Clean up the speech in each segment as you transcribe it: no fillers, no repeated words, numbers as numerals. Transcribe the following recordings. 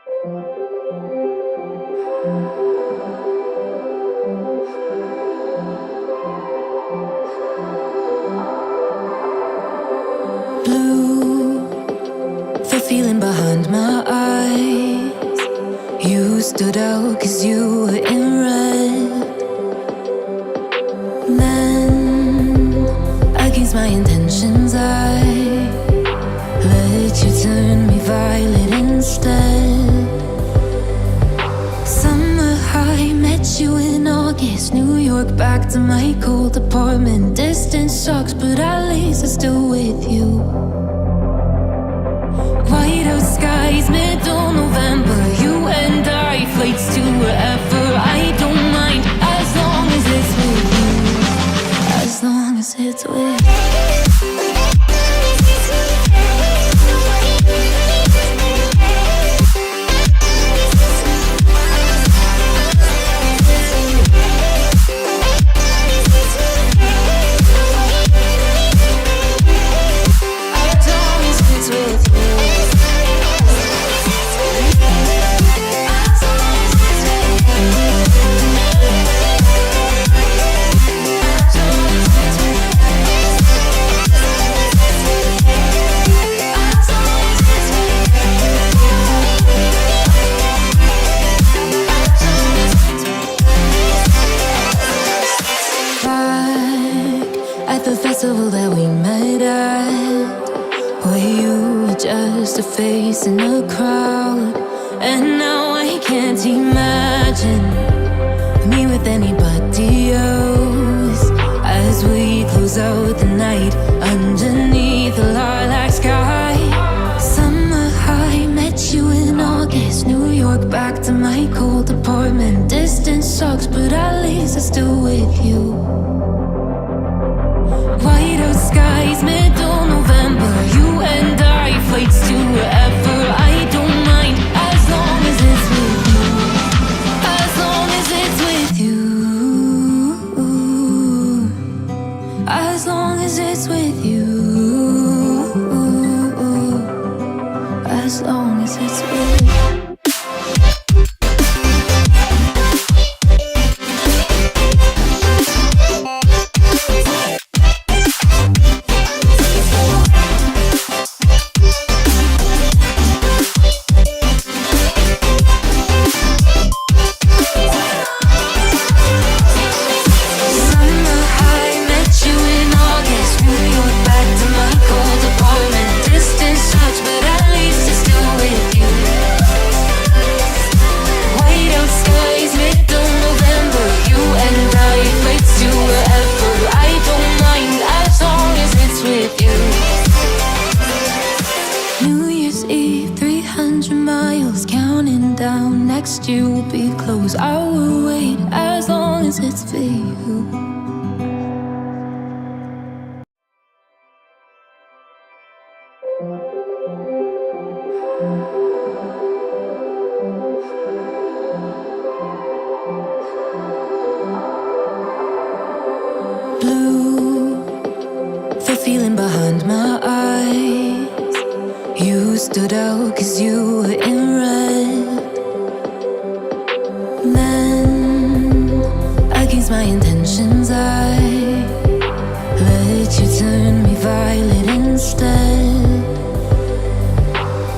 Blue, the feeling behind my eyes. You stood out 'cause you were in red. Then, against my intentions, I let you turn me violet instead. Summer high, met you in August. New York, back to my cold apartment. Distance sucks, but at least I'm still with you. White out skies, middle November. You and I, flights to wherever. I don't mind, as long as it's with you. As long as it's with you. The festival that we met at, where you were just a face in a crowd. And now I can't imagine me with anybody else, as we close out the night underneath the lilac sky. Summer high, met you in August. New York, back to my cold apartment. Distance sucks, but at least I'm still with you. White out skies, middle November. You and I, flights to wherever. I don't mind, as long as it's with you. As long as it's with you. As long as it's with you. As long as it's with you. Next year will be close. I will wait as long as it's for you. Blue, the feeling behind my eyes. You stood out 'cause you were in red. Then, against my intentions, I let you turn me violet instead.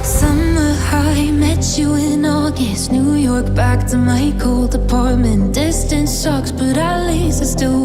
Summer high, met you in August. New York, back to my cold apartment. Distance sucks, but at least I'm still